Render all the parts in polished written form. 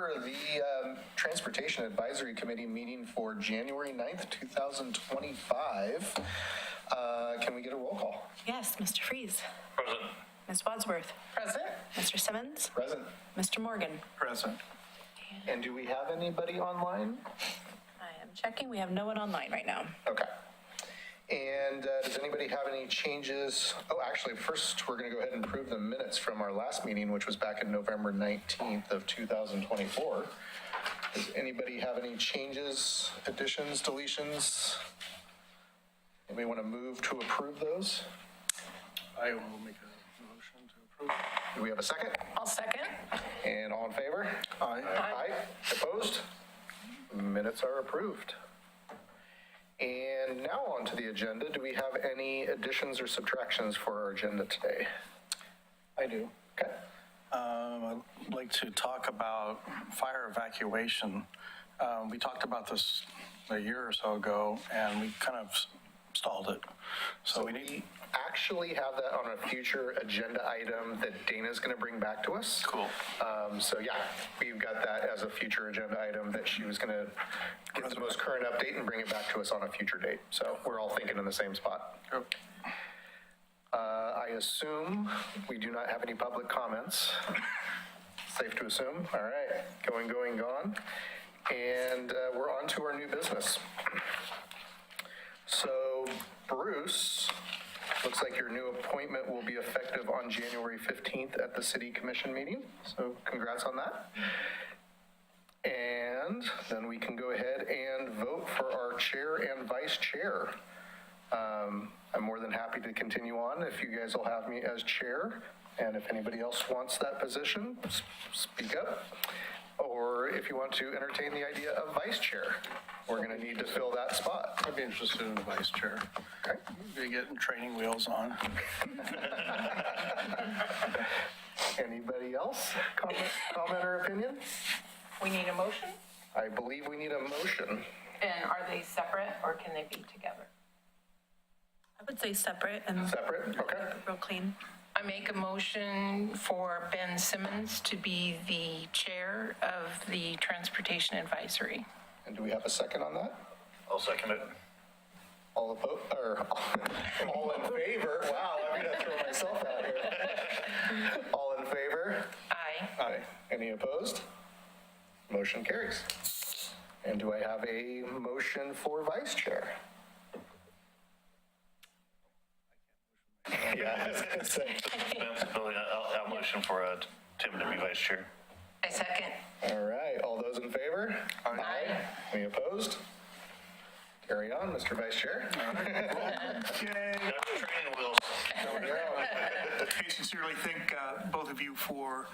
order the Transportation Advisory Committee meeting for January 9th, 2025. Can we get a roll call? Yes, Mr. Freeze. Present. Ms. Wadsworth. Present. Mr. Simmons. Present. Mr. Morgan. Present. And do we have anybody online? I am checking. We have no one online right now. Okay. And does anybody have any changes? Oh, actually, first we're going to go ahead and approve the minutes from our last meeting, which was back in November 19th of 2024. Does anybody have any changes, additions, deletions? Anybody want to move to approve those? I will make a motion to approve. Do we have a second? I'll second. And all in favor? Aye. Aye. Opposed? Minutes are approved. And now on to the agenda. Do we have any additions or subtractions for our agenda today? I do. Okay. I'd like to talk about fire evacuation. We talked about this a year or so ago, and we kind of stalled it. So we need. Actually have that on a future agenda item that Dana's going to bring back to us. Cool. So yeah, we've got that as a future agenda item that she was going to get the most current update and bring it back to us on a future date. So we're all thinking in the same spot. Okay. I assume we do not have any public comments. Safe to assume. All right. Going, gone. And we're on to our new business. So Bruce, looks like your new appointment will be effective on January 15th at the City Commission meeting. So congrats on that. And then we can go ahead and vote for our chair and vice chair. I'm more than happy to continue on if you guys will have me as chair. And if anybody else wants that position, speak up. Or if you want to entertain the idea of vice chair, we're going to need to fill that spot. I'd be interested in the vice chair. Okay. Be getting training wheels on. Anybody else? Comment or opinion? We need a motion. I believe we need a motion. And are they separate or can they be together? I would say separate and Separate? Okay. real clean. I make a motion for Ben Simmons to be the chair of the Transportation Advisory. And do we have a second on that? I'll second it. All opposed, or all in favor? Wow, I'm going to throw myself out here. All in favor? Aye. Aye. Any opposed? Motion carries. And do I have a motion for vice chair? Yeah, I was going to say. I'll motion for Tim to be vice chair. I second. All right, all those in favor? Aye. Any opposed? Carry on, Mr. Vice Chair. Yay. Got your training wheels. I sincerely thank both of you for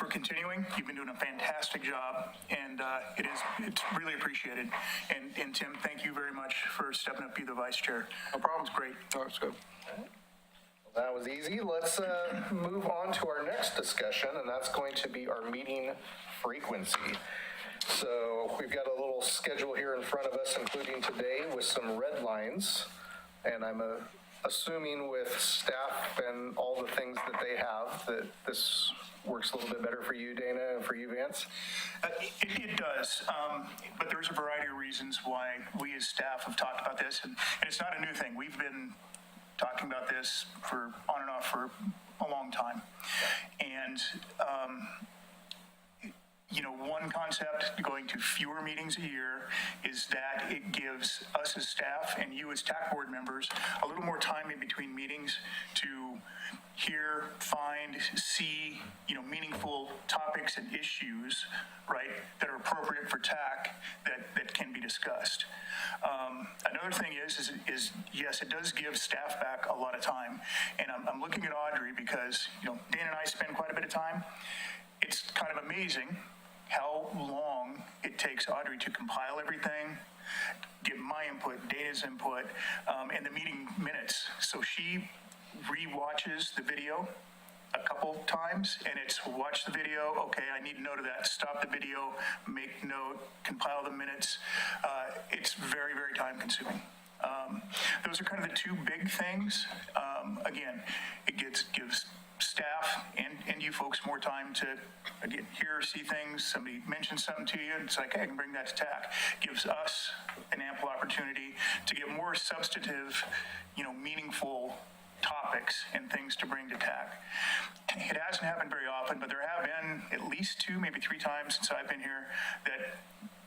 continuing. You've been doing a fantastic job, and it's really appreciated. And Tim, thank you very much for stepping up to be the vice chair. No problem. It's great. Oh, that's good. That was easy. Let's move on to our next discussion, and that's going to be our meeting frequency. So we've got a little schedule here in front of us, including today with some red lines, and I'm assuming with staff and all the things that they have that this works a little bit better for you, Dana, and for you, Vance? It does, but there's a variety of reasons why we as staff have talked about this, and it's not a new thing. We've been talking about this for on and off for a long time. And, one concept going to fewer meetings a year is that it gives us as staff and you as TAC board members a little more time in between meetings to hear, find, see, meaningful topics and issues, right, that are appropriate for TAC that can be discussed. Another thing is yes, it does give staff back a lot of time. And I'm looking at Audrey because, Dan and I spend quite a bit of time. It's kind of amazing how long it takes Audrey to compile everything, get my input, Dana's input, and the meeting minutes. So she re-watches the video a couple times, and it's watch the video, okay, I need note of that, stop the video, make note, compile the minutes. It's very, very time consuming. Those are kind of the two big things. Again, it gives staff and you folks more time to again, hear or see things, somebody mentions something to you, it's like, hey, I can bring that to TAC. Gives us an ample opportunity to get more substantive, meaningful topics and things to bring to TAC. It hasn't happened very often, but there have been at least 2, maybe 3 times since I've been here that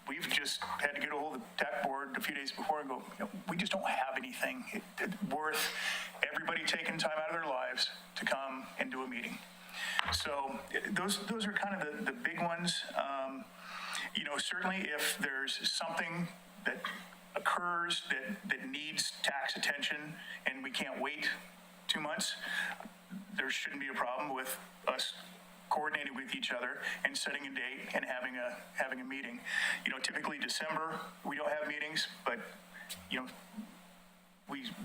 we've just had to get a hold of the TAC board a few days before and go, we just don't have anything worth everybody taking time out of their lives to come and do a meeting. So those are kind of the big ones. Certainly if there's something that occurs that needs tax attention and we can't wait 2 months, there shouldn't be a problem with us coordinating with each other and setting a date and having a meeting. Typically December, we don't have meetings, but,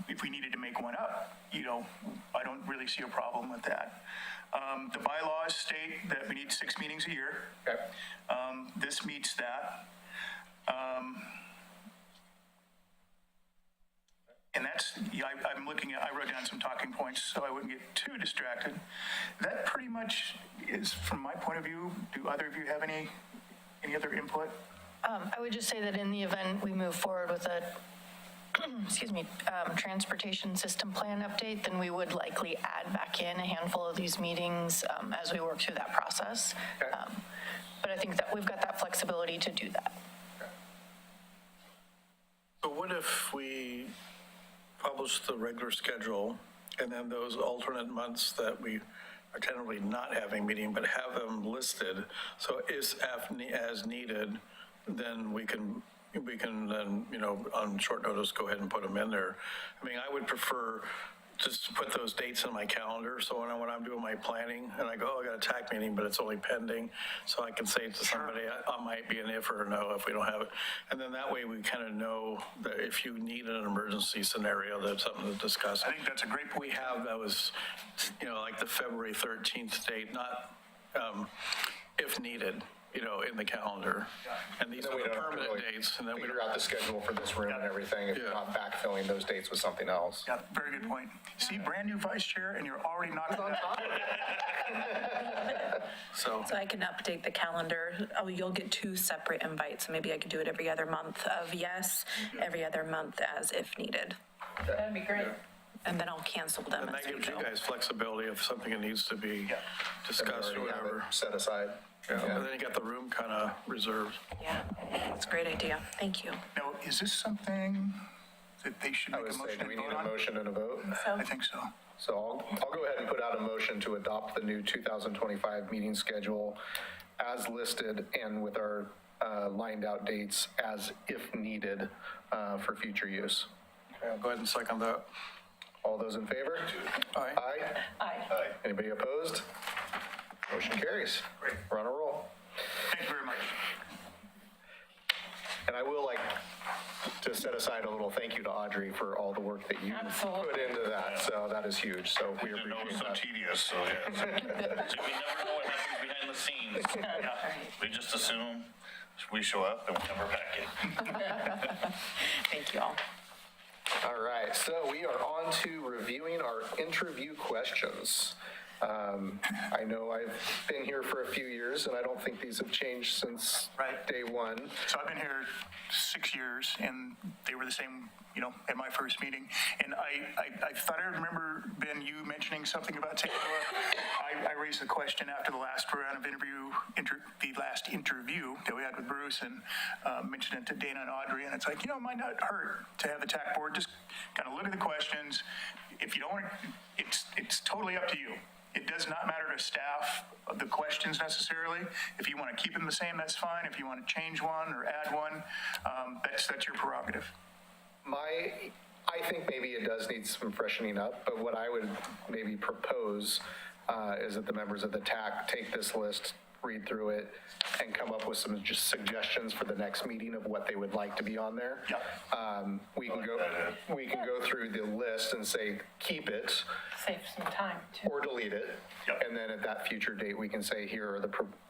if we needed to make one up, I don't really see a problem with that. The bylaws state that we need 6 meetings a year. Okay. This meets that. And that's, I'm looking at, I wrote down some talking points so I wouldn't get too distracted. That pretty much is, from my point of view. Do either of you have any other input? I would just say that in the event we move forward with a, transportation system plan update, then we would likely add back in a handful of these meetings as we work through that process. Okay. But I think that we've got that flexibility to do that. So what if we publish the regular schedule and then those alternate months that we are tentatively not having meeting, but have them listed? So as needed, then we can then, on short notice, go ahead and put them in there. I mean, I would prefer just to put those dates in my calendar. So when I'm doing my planning and I go, oh, I got a TAC meeting, but it's only pending. So I can say to somebody, I might be an if or a no if we don't have it. And then that way we kind of know that if you need an emergency scenario, that's something to discuss. I think that's a great point. We have those, like the February 13th date, not if needed, in the calendar. And these Then are we the don't have to permanent really dates. And then we figure out the schedule for this room and everything, if you're not backfilling those dates with something else. Yeah, very good point. See, brand new vice chair and you're already knocking On that. top of it. So, So I can update the calendar. Oh, you'll get 2 separate invites. So maybe I could do it every other month of yes, every other month as if needed. That'd be great. And then I'll cancel them and as that we gives you go. guys flexibility if something that needs to be discussed or Already have it whatever. set aside. And then you got the room kind of reserved. Yeah, that's a great idea. Thank you. Now, is this something that they should I make would a say, motion do we and need vote a on? motion and a vote? I think so. So I'll go ahead and put out a motion to adopt the new 2025 meeting schedule as listed and with our lined out dates as if needed for future use. Okay, I'll go ahead and second that. All those in favor? Aye. Aye. Aye. Anybody opposed? Motion carries. Great. We're on a roll. Thank you very much. And I will like to set aside a little thank you to Audrey for all the work that you Absolutely. put into that. So that is huge. So we I know it's appreciate so that. tedious, so yeah. So we never know what happens behind the scenes. We just assume we show up and we come back in. Thank you all. All right, so we are on to reviewing our interview questions. I know I've been here for a few years, and I don't think these have changed since Right. day one. So I've been here 6 years, and they were the same, at my first meeting. And I thought I remember, Ben, you mentioning something about taking a look. I raised the question after the last round of the last interview that we had with Bruce, and mentioned it to Dana and Audrey, and it's like, it might not hurt to have the TAC board just kind of look at the questions. If you don't want to, it's totally up to you. It does not matter to staff, the questions necessarily. If you want to keep them the same, that's fine. If you want to change one or add one, that's your prerogative. I think maybe it does need some freshening up, but what I would maybe propose is that the members of the TAC take this list, read through it, and come up with some just suggestions for the next meeting of what they would like to be on there. Yep. We can go through the list and say, keep it Save some time too. or delete it. Yep. And then at that future date, we can say, here are the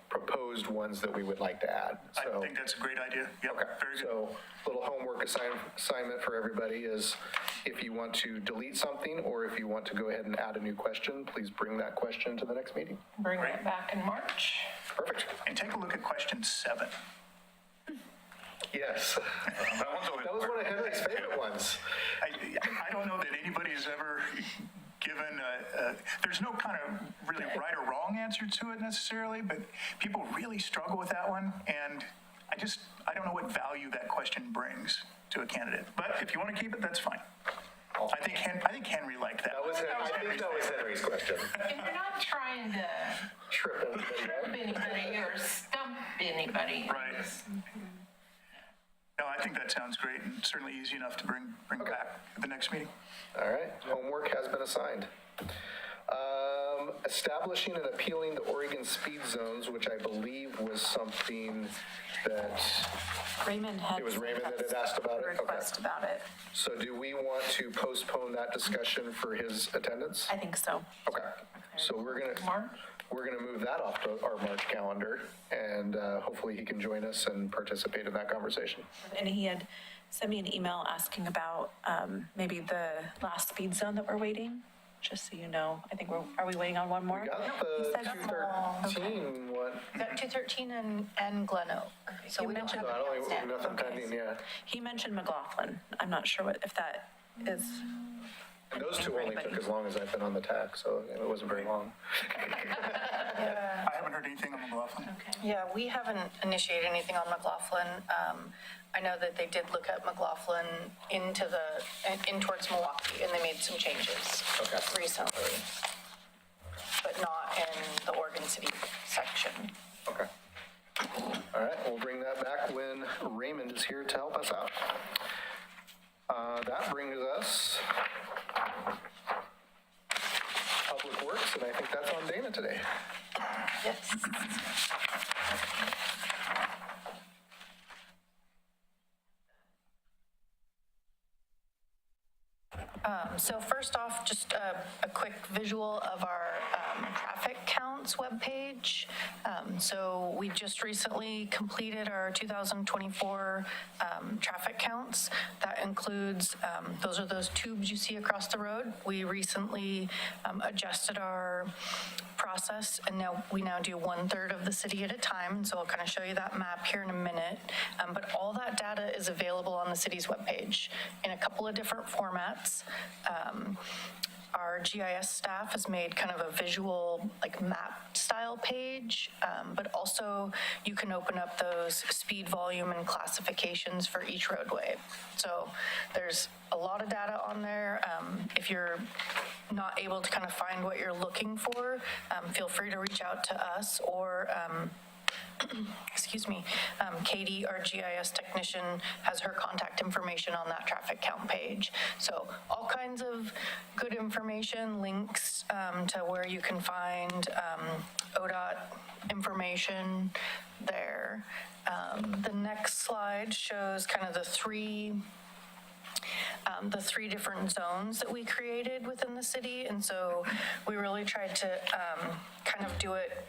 proposed ones that we would like to add. I So, think that's a great idea. Yep, okay, very good. so little homework assignment for everybody is if you want to delete something or if you want to go ahead and add a new question, please bring that question to the next meeting. Bring that back in March. Perfect. And take a look at question 7. Yes. That one's always. That was one of Henry's favorite ones. I don't know that anybody has ever given there's no kind of really right or wrong answer to it necessarily, but people really struggle with that one, and I don't know what value that question brings to a candidate. But if you want to keep it, that's fine. I think Henry liked that. I think that was Henry's question. And you're not trying to Trip everybody up. trip anybody or stump anybody. Right. No, I think that sounds great and certainly easy enough to bring back at the next meeting. All right, homework has been assigned. Establishing and appealing the Oregon speed zones, which I believe was something that, Raymond had. It was Raymond that had asked about it? Okay. Request about it. so do we want to postpone that discussion for his attendance? I think so. Okay, so we're gonna move that off to our March calendar, and hopefully he can join us and participate in that conversation. And he had sent me an email asking about maybe the last speed zone that we're waiting, just so you know. I think are we waiting on one more? We got He the said 213 one. We got 213 and Glen Oak. So You we don't mentioned- have I don't think anything nothing pending yet. He mentioned McLaughlin. I'm not sure if that is. And those two only took as long as I've been on the TAC, so it wasn't very long. I haven't heard anything on McLaughlin. Yeah, we haven't initiated anything on McLaughlin. I know that they did look at McLaughlin in towards Milwaukee, and they made some changes recently, but not in the Oregon City section. Okay. All right, we'll bring that back when Raymond is here to help us out. That brings us Public Works, and I think that's on Dana today. Yes. So first off, just a quick visual of our traffic counts webpage. So we just recently completed our 2024 traffic counts. That includes, those are those tubes you see across the road. We recently adjusted our process, and we now do 1/3 of the city at a time. So I'll kind of show you that map here in a minute. But all that data is available on the city's webpage in a couple of different formats. Our GIS staff has made kind of a visual, like map style page, but also you can open up those speed, volume, and classifications for each roadway. So there's a lot of data on there. If you're not able to kind of find what you're looking for, feel free to reach out to us or excuse me, Katie, our GIS technician, has her contact information on that traffic count page. So all kinds of good information, links to where you can find ODOT information there. The next slide shows kind of the three different zones that we created within the city. And so we really tried to kind of do it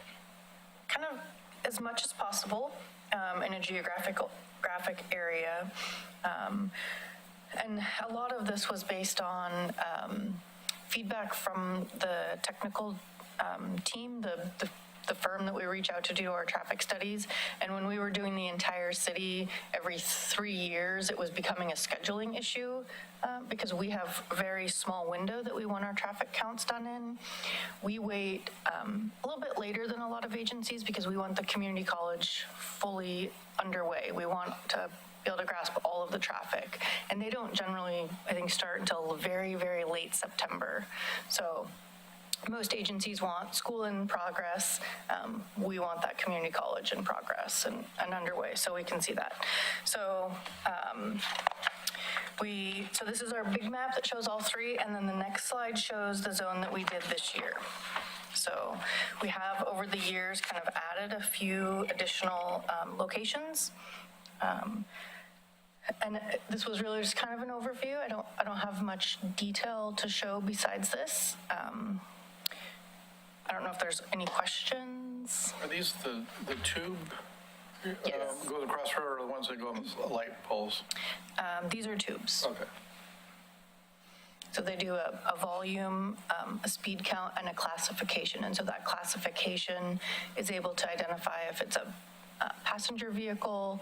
kind of as much as possible in a graphic area. And a lot of this was based on feedback from the technical team, the firm that we reach out to do our traffic studies. And when we were doing the entire city every 3 years, it was becoming a scheduling issue because we have a very small window that we want our traffic counts done in. We wait a little bit later than a lot of agencies because we want the community college fully underway. We want to be able to grasp all of the traffic. And they don't generally, I think, start until very, very late September. So most agencies want school in progress. We want that community college in progress and underway, so we can see that. So so this is our big map that shows all three, and then the next slide shows the zone that we did this year. So we have, over the years, kind of added a few additional locations. And this was really just kind of an overview. I don't have much detail to show besides this. I don't know if there's any questions. Are these the tube, Yes. go across the road, or the ones that go on the light poles? These are tubes. Okay. So they do a volume, a speed count, and a classification. And so that classification is able to identify if it's a passenger vehicle,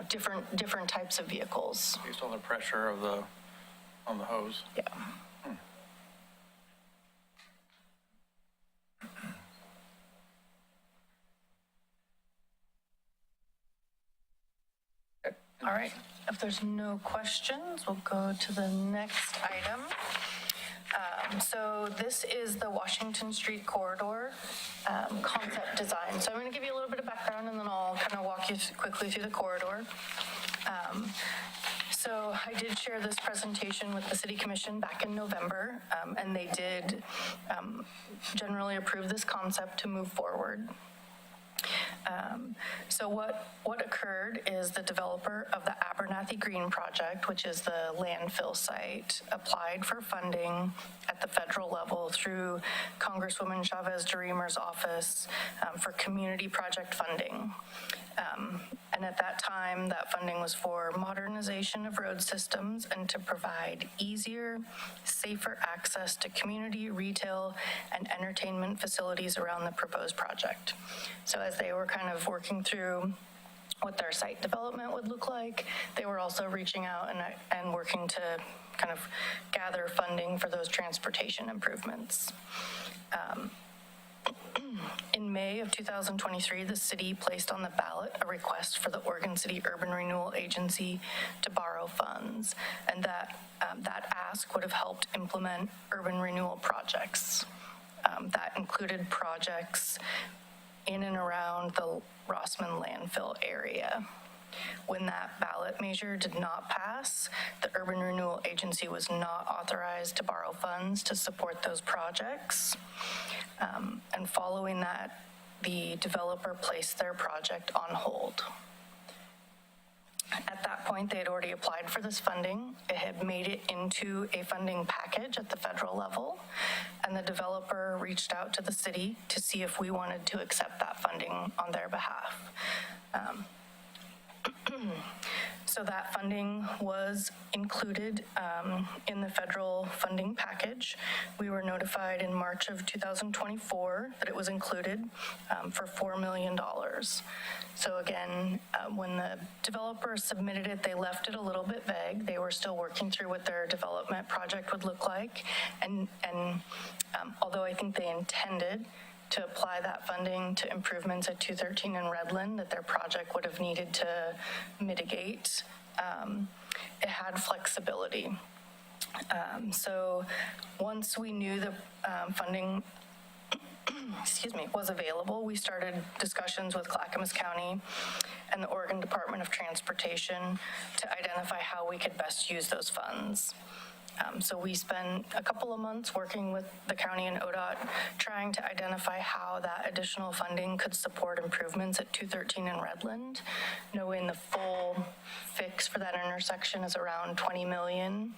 different types of vehicles. Based on the pressure of on the hose. Yeah. All right, if there's no questions, we'll go to the next item. So this is the Washington Street corridor concept design. So I'm going to give you a little bit of background, and then I'll kind of walk you quickly through the corridor. So I did share this presentation with the City Commission back in November, and they did generally approve this concept to move forward. So what occurred is the developer of the Abernathy Green project, which is the landfill site, applied for funding at the federal level through Congresswoman Chavez-DeRemer's office for community project funding. And at that time, that funding was for modernization of road systems and to provide easier, safer access to community, retail, and entertainment facilities around the proposed project. So as they were kind of working through what their site development would look like, they were also reaching out and working to kind of gather funding for those transportation improvements. In May of 2023, the city placed on the ballot a request for the Oregon City Urban Renewal Agency to borrow funds, and that ask would have helped implement urban renewal projects. That included projects in and around the Rossman landfill area. When that ballot measure did not pass, the Urban Renewal Agency was not authorized to borrow funds to support those projects. And following that, the developer placed their project on hold. At that point, they had already applied for this funding. It had made it into a funding package at the federal level, and the developer reached out to the city to see if we wanted to accept that funding on their behalf. So that funding was included in the federal funding package. We were notified in March of 2024 that it was included for $4 million. So again, when the developer submitted it, they left it a little bit vague. They were still working through what their development project would look like. And although I think they intended to apply that funding to improvements at 213 and Redland that their project would have needed to mitigate, it had flexibility. So once we knew the funding was available, we started discussions with Clackamas County and the Oregon Department of Transportation to identify how we could best use those funds. So we spent a couple of months working with the county and ODOT trying to identify how that additional funding could support improvements at 213 and Redland, knowing the full fix for that intersection is around $20 million.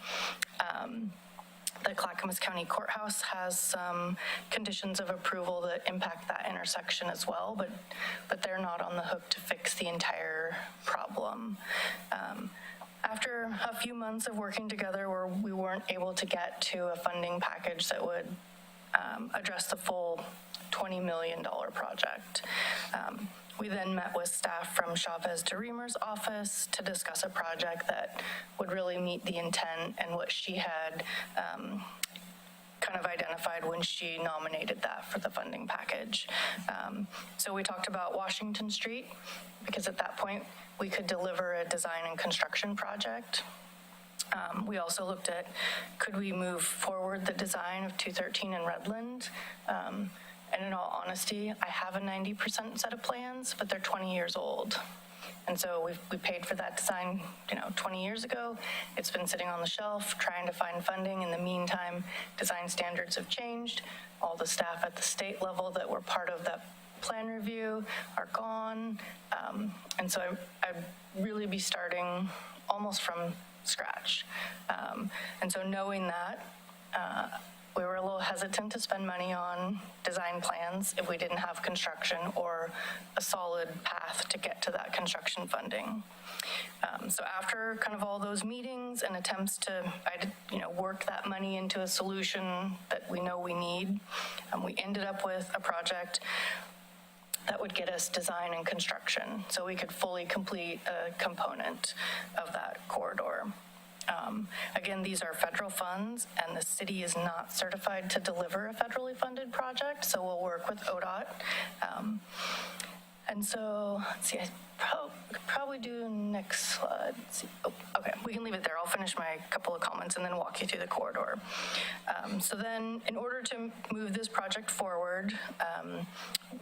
The Clackamas County Courthouse has some conditions of approval that impact that intersection as well, but they're not on the hook to fix the entire problem. After a few months of working together where we weren't able to get to a funding package that would address the full $20 million project, we then met with staff from Chavez-DeRemer's office to discuss a project that would really meet the intent and what she had kind of identified when she nominated that for the funding package. So we talked about Washington Street, because at that point we could deliver a design and construction project. We also looked at, could we move forward the design of 213 in Redland? And in all honesty, I have a 90% set of plans, but they're 20 years old. And so we paid for that design, 20 years ago. It's been sitting on the shelf trying to find funding. In the meantime, design standards have changed. All the staff at the state level that were part of that plan review are gone. And so I'd really be starting almost from scratch. And so knowing that, we were a little hesitant to spend money on design plans if we didn't have construction or a solid path to get to that construction funding. So after kind of all those meetings and attempts to, work that money into a solution that we know we need, we ended up with a project that would get us design and construction, so we could fully complete a component of that corridor. Again, these are federal funds, and the city is not certified to deliver a federally funded project, so we'll work with ODOT. And so, let's see, I could probably do next slide. Let's see. Oh, okay, we can leave it there. I'll finish my couple of comments and then walk you through the corridor. So then, in order to move this project forward,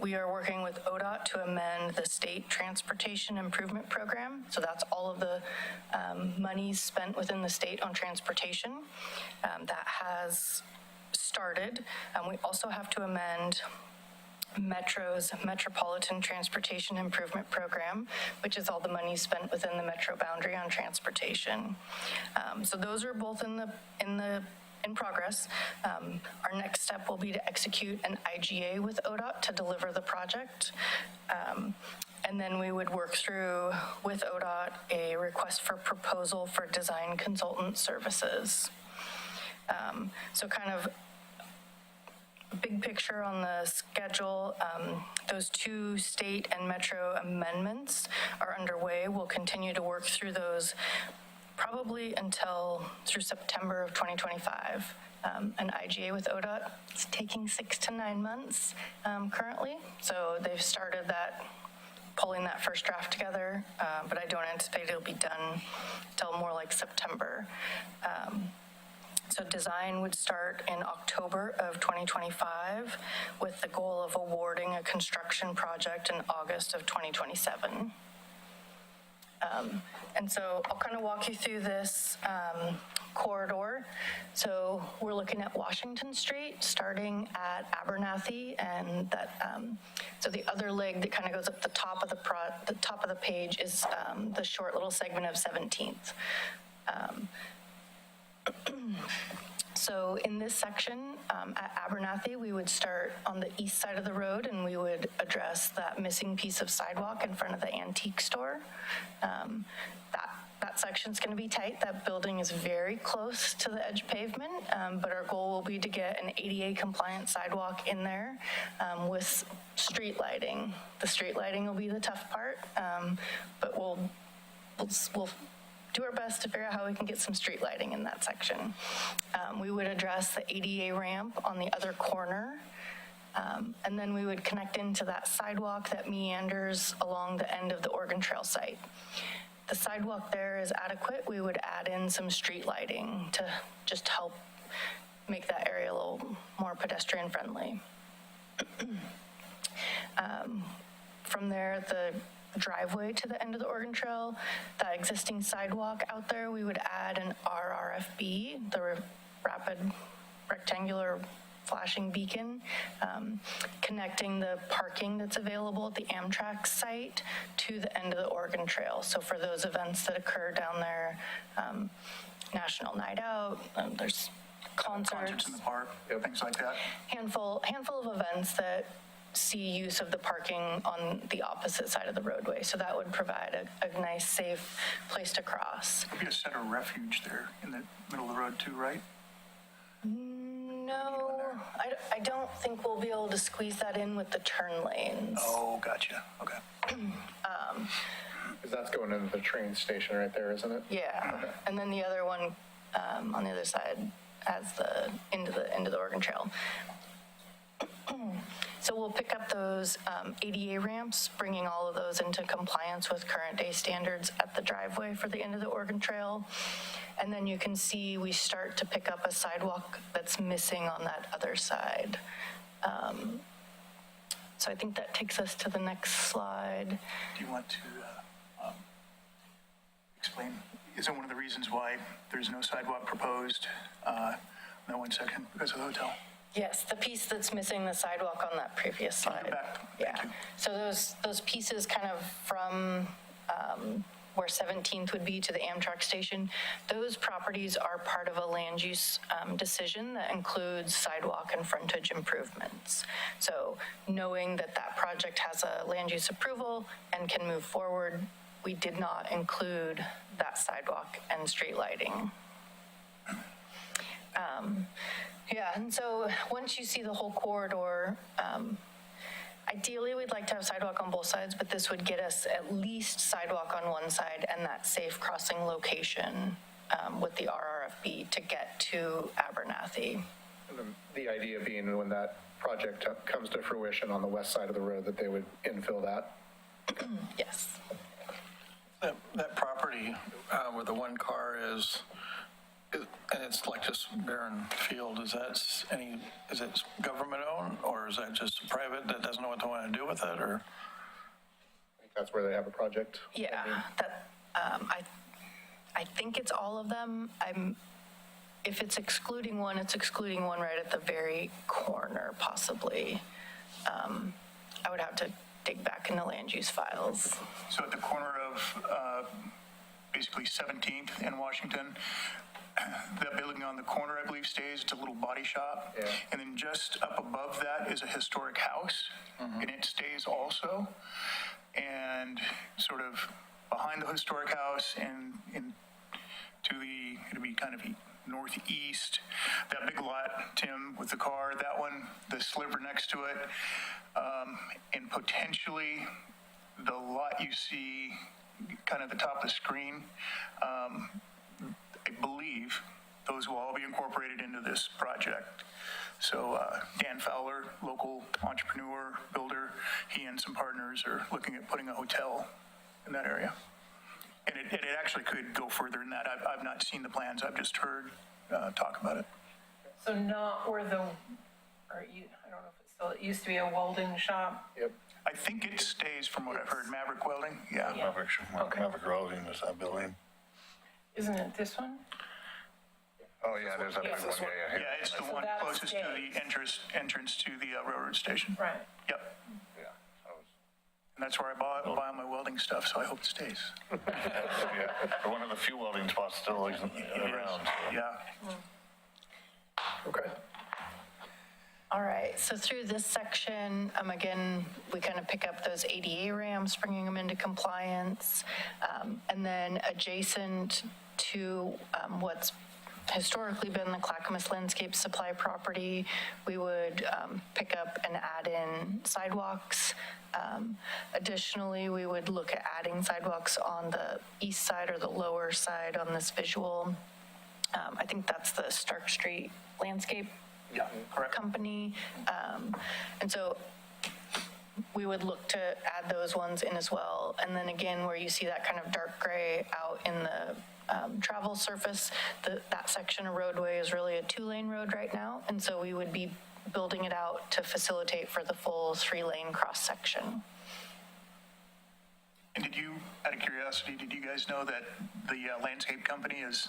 we are working with ODOT to amend the State Transportation Improvement Program. So that's all of the monies spent within the state on transportation. That has started. We also have to amend Metro's Metropolitan Transportation Improvement Program, which is all the money spent within the metro boundary on transportation. So those are both in progress. Our next step will be to execute an IGA with ODOT to deliver the project. And then we would work through with ODOT a request for proposal for design consultant services. So kind of big picture on the schedule, those two state and metro amendments are underway. We'll continue to work through those probably through September of 2025. An IGA with ODOT is taking 6 to 9 months currently. So they've started pulling that first draft together, but I don't anticipate it'll be done till more like September. So design would start in October of 2025 with the goal of awarding a construction project in August of 2027. And so I'll kind of walk you through this corridor. So we're looking at Washington Street, starting at Abernathy, and so the other leg that kind of goes up the top of the page is the short little segment of 17th. So in this section at Abernathy, we would start on the east side of the road, and we would address that missing piece of sidewalk in front of the antique store. That section's going to be tight. That building is very close to the edge pavement, but our goal will be to get an ADA compliant sidewalk in there with street lighting. The street lighting will be the tough part, but we'll do our best to figure out how we can get some street lighting in that section. We would address the ADA ramp on the other corner, and then we would connect into that sidewalk that meanders along the end of the Oregon Trail site. The sidewalk there is adequate. We would add in some street lighting to just help make that area a little more pedestrian friendly. From there, the driveway to the end of the Oregon Trail, that existing sidewalk out there, we would add an RRFB, the rapid rectangular flashing beacon, connecting the parking that's available at the Amtrak site to the end of the Oregon Trail. So for those events that occur down there, National Night Out, there's Concerts in the park, things like that. handful of events that see use of the parking on the opposite side of the roadway. So that would provide a nice, safe place to cross. There'll be a center refuge there in the middle of the road too, right? No, I don't think we'll be able to squeeze that in with the turn lanes. Oh, gotcha. Okay. Because that's going into the train station right there, isn't it? Yeah, and then the other one on the other side has the end of the Oregon Trail. So we'll pick up those ADA ramps, bringing all of those into compliance with current day standards at the driveway for the end of the Oregon Trail. And then you can see we start to pick up a sidewalk that's missing on that other side. So I think that takes us to the next slide. Do you want to explain? Is that one of the reasons why there's no sidewalk proposed in that one section because of the hotel? Yes, the piece that's missing the sidewalk on that previous slide. back. Thank Yeah. you. So those pieces kind of from where 17th would be to the Amtrak station, those properties are part of a land use decision that includes sidewalk and frontage improvements. So knowing that that project has a land use approval and can move forward, we did not include that sidewalk and street lighting. Yeah, and so once you see the whole corridor, ideally, we'd like to have sidewalk on both sides, but this would get us at least sidewalk on one side and that safe crossing location with the RRFB to get to Abernathy. And the idea being when that project comes to fruition on the west side of the road, that they would infill that. Yes. That property where the one car is, and it's like just barren field, is it government owned, or is that just private that doesn't know what they want to do with it, or? I think that's where they have a project. Yeah, that, I think it's all of them. If it's excluding one, it's excluding one right at the very corner, possibly. I would have to dig back in the land use files. So at the corner of basically 17th and Washington, the building on the corner, I believe, stays. It's a little body shop. Yeah. And then just up above that is a historic house, and it stays also. And sort of behind the historic house and it'll be kind of northeast, that big lot, Tim, with the car, that one, the sliver next to it, and potentially the lot you see kind of the top of the screen, I believe those will all be incorporated into this project. So Dan Fowler, local entrepreneur, builder, he and some partners are looking at putting a hotel in that area. And it actually could go further than that. I've not seen the plans. I've just heard talk about it. So not where I don't know if it's still, it used to be a welding shop. Yep. I think it stays from what I've heard, Maverick Welding, yeah. Maverick Road in this building. Isn't it this one? Oh, yeah, there's that big one, yeah. Yeah, it's the So one that closest to stays. the entrance to the railroad station. Right. Yep. Yeah. And that's where I buy all my welding stuff, so I hope it stays. Yeah, or one of the few welding spots still isn't around. So. Yeah. Okay. All right, so through this section, again, we kind of pick up those ADA ramps, bringing them into compliance. And then adjacent to what's historically been the Clackamas Landscape Supply property, we would pick up and add in sidewalks. Additionally, we would look at adding sidewalks on the east side or the lower side on this visual. I think that's the Stark Street Landscape Company. And so we would look to add those ones in as well. And then again, where you see that kind of dark gray out in the travel surface, that section of roadway is really a 2-lane road right now. And so we would be building it out to facilitate for the full 3-lane cross section. And did you, out of curiosity, did you guys know that the landscape company is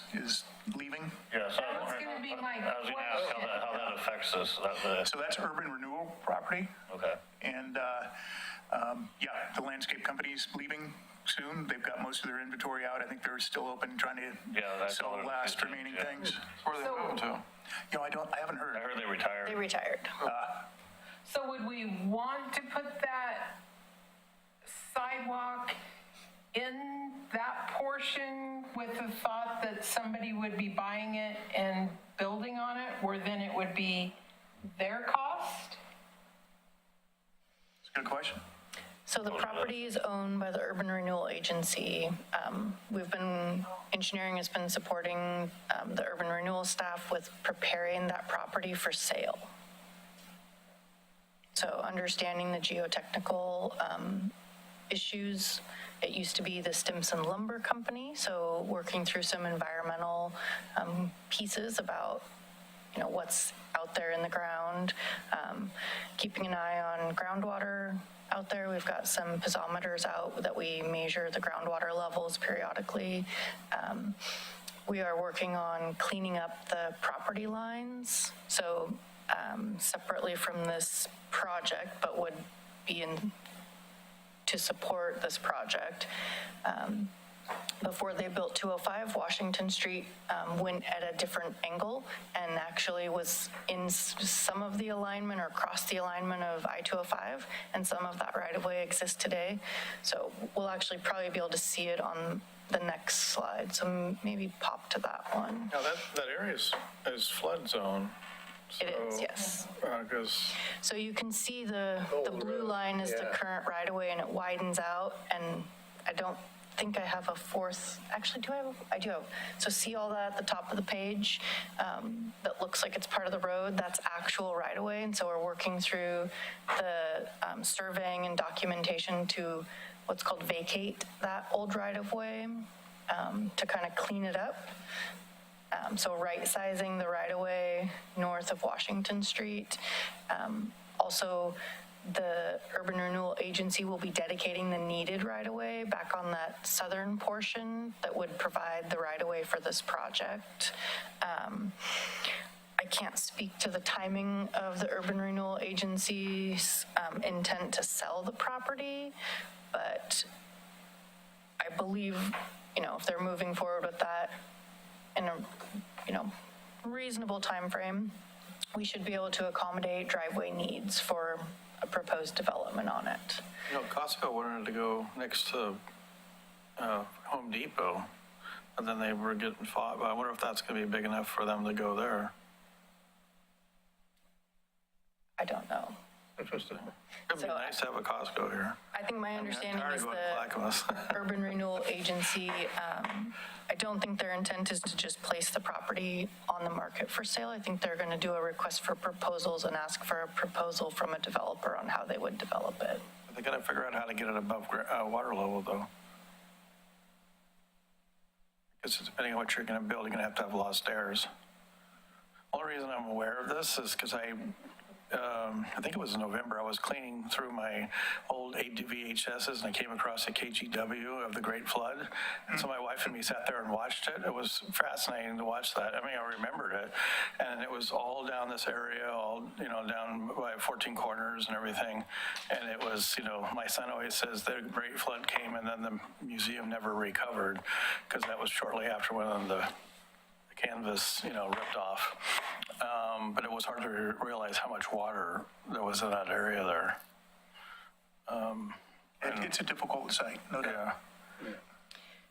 leaving? Yeah, so That was gonna be my I was gonna ask how that affects us. So that's urban renewal property. Okay. And, yeah, the landscape company's leaving soon. They've got most of their inventory out. I think they're still open, trying Yeah, to that's sell all the they're last doing, remaining yeah. things. Where are they moving to? You know, I haven't heard. I heard they retired. They retired. So would we want to put that sidewalk in that portion with the thought that somebody would be buying it and building on it, where then it would be their cost? It's a good question. So the property is owned by the Urban Renewal Agency. Engineering has been supporting the urban renewal staff with preparing that property for sale. So understanding the geotechnical issues. It used to be the Stimson Lumber Company, so working through some environmental pieces about, what's out there in the ground, keeping an eye on groundwater out there. We've got some piezometers out that we measure the groundwater levels periodically. We are working on cleaning up the property lines, so separately from this project, but would be in to support this project. before they built 205, Washington Street went at a different angle and actually was in some of the alignment or crossed the alignment of I-205, and some of that right-of-way exists today. So we'll actually probably be able to see it on the next slide, so maybe pop to that one. Now, that area is flood zone. It is, yes. Because, So you can see the blue line is the yeah. current right-of-way, and it widens out, and I don't think I have a fourth, actually, do I have, I do have, so see all that at the top of the page that looks like it's part of the road, that's actual right-of-way, and so we're working through the surveying and documentation to what's called vacate that old right-of-way to kind of clean it up. So right-sizing the right-of-way north of Washington Street. Also, the Urban Renewal Agency will be dedicating the needed right-of-way back on that southern portion that would provide the right-of-way for this project. I can't speak to the timing of the Urban Renewal Agency's intent to sell the property, but I believe, if they're moving forward with that in a, reasonable timeframe, we should be able to accommodate driveway needs for a proposed development on it. Costco wanted to go next to Home Depot, and then they were getting fought, but I wonder if that's going to be big enough for them to go there. I don't know. Interesting. It'd be So- nice to have a Costco here. I think my understanding tired is of going to the Clackamas. Urban Renewal Agency, I don't think their intent is to just place the property on the market for sale. I think they're going to do a request for proposals and ask for a proposal from a developer on how they would develop it. They got to figure out how to get it above water level, though. Because depending on what you're going to build, you're going to have a lot of stairs. Only reason I'm aware of this is because I think it was in November, I was cleaning through my old VHSs and I came across a KGW of the Great Flood. And so my wife and me sat there and watched it. It was fascinating to watch that. I mean, I remembered it. And it was all down this area, all, down by 14 Corners and everything. And it was, my son always says the Great Flood came and then the museum never recovered because that was shortly after one of the canvas, ripped off. But it was hard to realize how much water there was in that area there. It's a difficult site, no doubt. Yeah.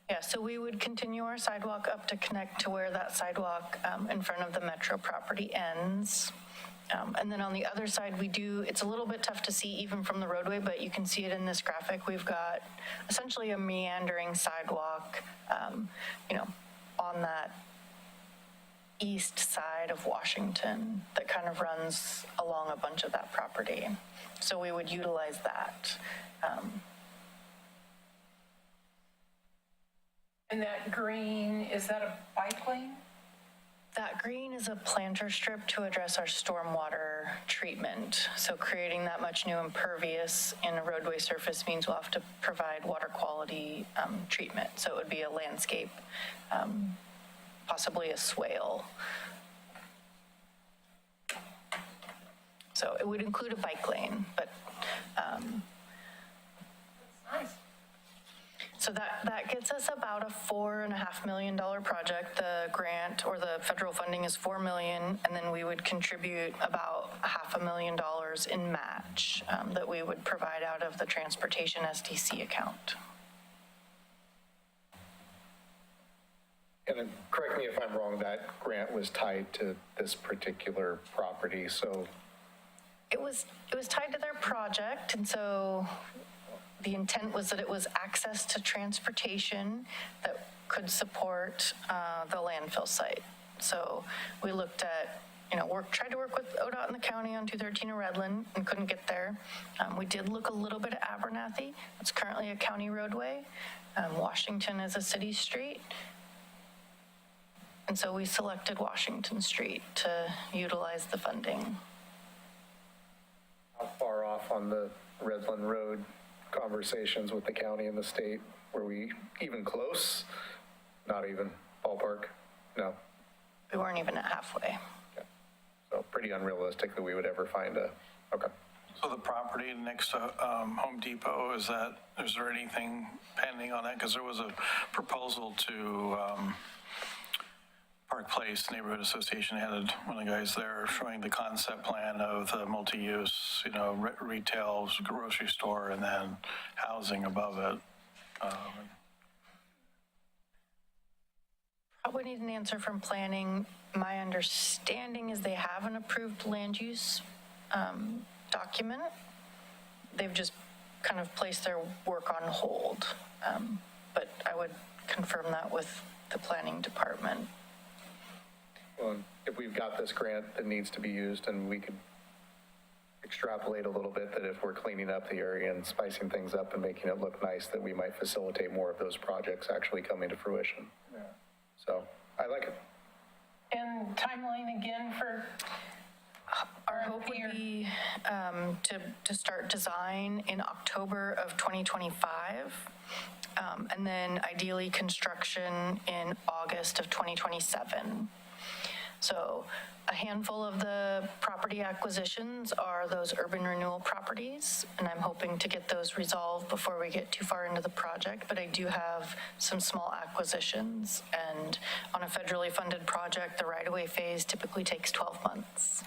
Yeah, so we would continue our sidewalk up to connect to where that sidewalk in front of the Metro property ends. And then on the other side, it's a little bit tough to see even from the roadway, but you can see it in this graphic. We've got essentially a meandering sidewalk, on that east side of Washington that kind of runs along a bunch of that property. So we would utilize that. And that green, is that a bike lane? That green is a planter strip to address our stormwater treatment. So creating that much new impervious in a roadway surface means we'll have to provide water quality treatment. So it would be a landscape, possibly a swale. So it would include a bike lane, but Nice. so that gets us about a $4.5 million project. The grant or the federal funding is $4 million, and then we would contribute about $500,000 in match that we would provide out of the transportation SDC account. And then correct me if I'm wrong, that grant was tied to this particular property, so It was tied to their project, and so the intent was that it was access to transportation that could support the landfill site. So we looked at, tried to work with ODOT in the county on 213 in Redland and couldn't get there. We did look a little bit at Abernathy. It's currently a county roadway. Washington is a city street. And so we selected Washington Street to utilize the funding. how far off on the Redland Road conversations with the county and the state? Were we even close? Not even, ballpark? No. We weren't even at halfway. So pretty unrealistic that we would ever find okay. So the property next to Home Depot, is there anything pending on that? Because there was a proposal to Park Place Neighborhood Association had one of the guys there showing the concept plan of the multi-use, retail, grocery store, and then housing above it. Probably need an answer from planning. My understanding is they have an approved land use document. They've just kind of placed their work on hold. But I would confirm that with the planning department. Well, if we've got this grant that needs to be used, and we could extrapolate a little bit that if we're cleaning up the area and spicing things up and making it look nice, that we might facilitate more of those projects actually coming to fruition. So I like it. And timeline again for, Our hope would be to start design in October of 2025, and then ideally construction in August of 2027. So a handful of the property acquisitions are those urban renewal properties, and I'm hoping to get those resolved before we get too far into the project, but I do have some small acquisitions, and on a federally funded project, the right-of-way phase typically takes 12 months.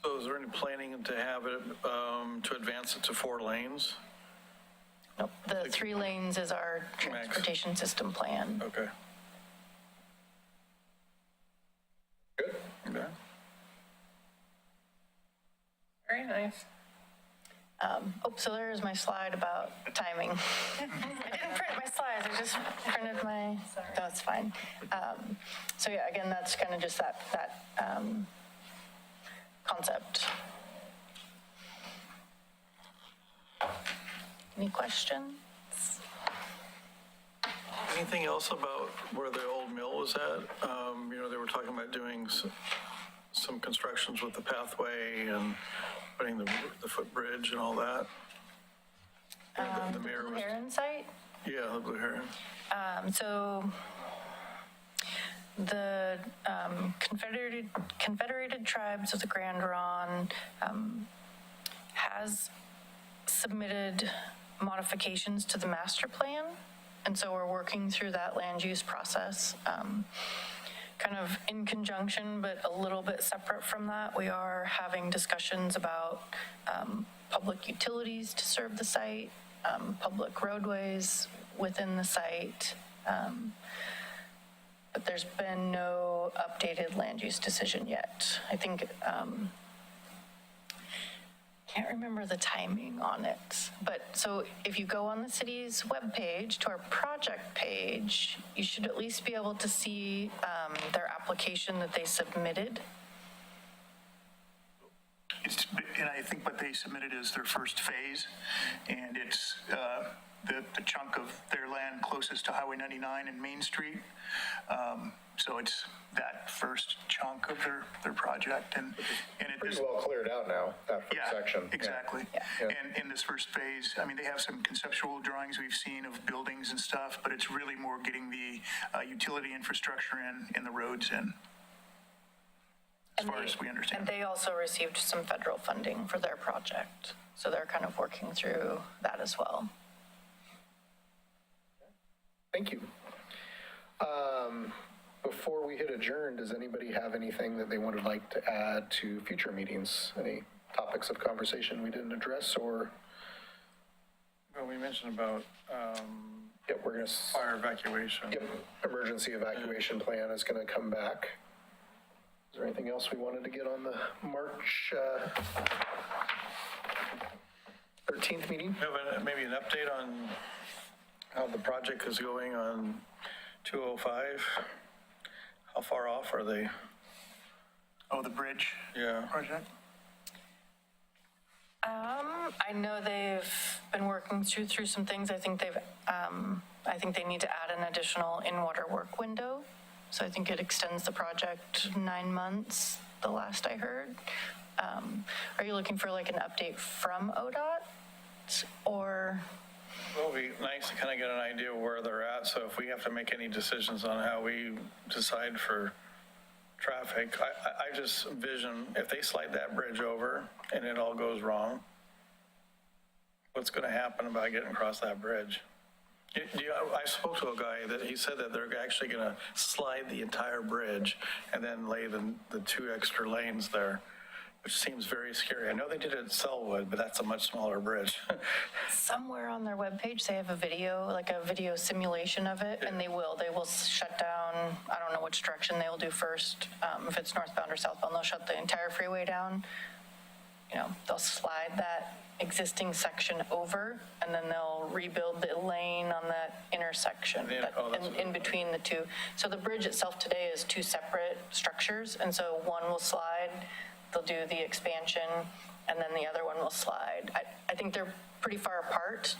So is there any planning to have it, to advance it to 4 lanes? Nope, the 3 lanes is our transportation system plan. Okay. Good. Okay. very nice. So there's my slide about timing. I didn't print my slides, I just printed my, no, it's fine. So yeah, again, that's kind of just that concept. Any questions? Anything else about where the old mill was at? They were talking about doing some constructions with the pathway and putting the footbridge and all that. The mayor Blue was, Heron site? yeah, the Blue Heron. So the Confederated Tribes of the Grand Ronde has submitted modifications to the master plan. And so we're working through that land use process. Kind of in conjunction, but a little bit separate from that, we are having discussions about public utilities to serve the site, public roadways within the site. But there's been no updated land use decision yet. I think, can't remember the timing on it. But so if you go on the city's webpage to our project page, you should at least be able to see their application that they submitted. And I think what they submitted is their first phase, and it's the chunk of their land closest to Highway 99 and Main Street. So it's that first chunk of their project, and it Pretty is. well cleared out now, that first Yeah, section. exactly. Yeah. And in this first phase, I mean, they have some conceptual drawings we've seen of buildings and stuff, but it's really more getting the utility infrastructure in the roads in, as far as we And understand. they also received some federal funding for their project. So they're kind of working through that as well. Thank you. Before we hit adjourn, does anybody have anything that they would like to add to future meetings? Any topics of conversation we didn't address, or? Well, we mentioned about Yep, we're gonna, fire evacuation. yep, emergency evacuation plan is gonna come back. Is there anything else we wanted to get on the March 13th meeting? Have maybe an update on how the project is going on 205? How far off are they? Oh, the bridge Yeah. project? I know they've been working through some things. I think they need to add an additional in-water work window. So I think it extends the project 9 months, the last I heard. Are you looking for like an update from ODOT or? Well, it'd be nice to kind of get an idea of where they're at, so if we have to make any decisions on how we decide for traffic. I just envision if they slide that bridge over and it all goes wrong, what's going to happen about getting across that bridge? I spoke to a guy that he said that they're actually going to slide the entire bridge and then lay the 2 extra lanes there, which seems very scary. I know they did it at Selwood, but that's a much smaller bridge. Somewhere on their webpage, they have a video, like a video simulation of it, and they will shut down, I don't know which direction they'll do first. If it's northbound or southbound, they'll shut the entire freeway down. You know, they'll slide that existing section over, and then they'll rebuild the lane on that intersection Yeah, that's in between the two. So the bridge itself today is 2 separate structures, and so one will slide, they'll do the expansion, and then the other one will slide. I think they're pretty far apart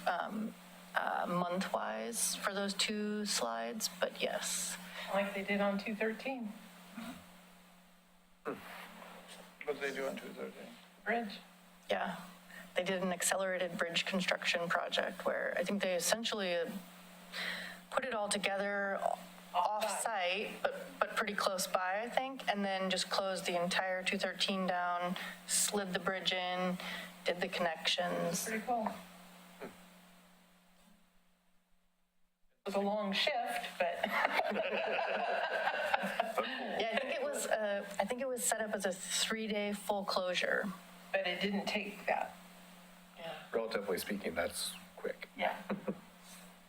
month-wise for those 2 slides, but yes. Like they did on 213 What did they do on 213? Bridge. Yeah, they did an accelerated bridge construction project where I think they essentially put it all together off-site, but pretty close by, I think, and then just closed the entire 213 down, slid the bridge in, did the connections. Pretty cool. It was a long shift, but Yeah, I think it was set up as a 3-day full closure. it didn't take that. Relatively speaking, that's quick. Yeah.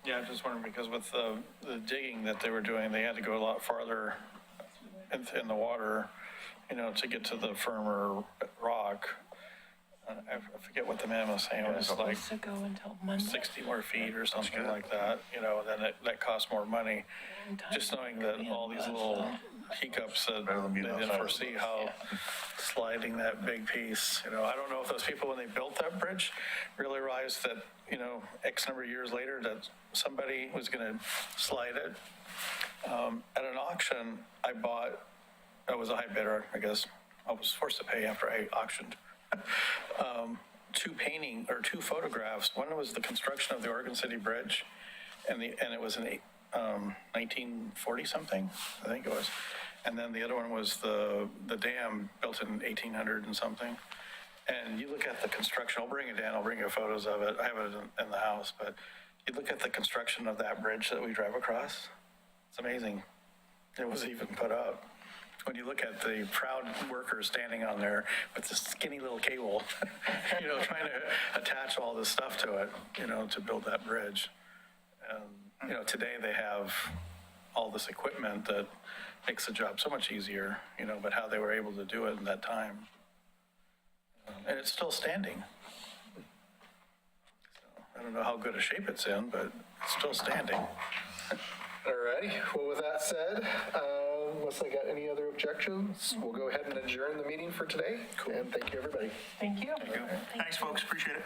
Yeah, I'm just wondering, because with the digging that they were doing, they had to go a lot farther in the water, you know, to get to the firmer rock. I forget what the man was saying, it was like To go until Monday. 60 more feet or something like that, you know, then that costs more money. Just knowing that all these little hiccups that they didn't foresee how sliding that big piece, you know, I don't know if those people, when they built that bridge, really realized that, you know, X number of years later, that somebody was going to slide it. At an auction, I was a high bidder, I guess. I was forced to pay after I auctioned. 2 photographs. One was the construction of the Oregon City Bridge, and it was in 1940 something, I think it was. And then the other one was the dam built in 1800 and something. And you look at the construction. I'll bring it in. I'll bring you photos of it. I have it in the house, but you look at the construction of that bridge that we drive across. It's amazing. It was even put up. When you look at the proud workers standing on there with this skinny little cable, you know, trying to attach all this stuff to it, you know, to build that bridge. You know, today they have all this equipment that makes the job so much easier, you know, but how they were able to do it in that time. And it's still standing. So, I don't know how good a shape it's in, but it's still standing. All righty, well, with that said, unless I got any other objections, we'll go ahead and adjourn the meeting for today. And thank you, everybody. Thank you. Thanks, folks, appreciate it.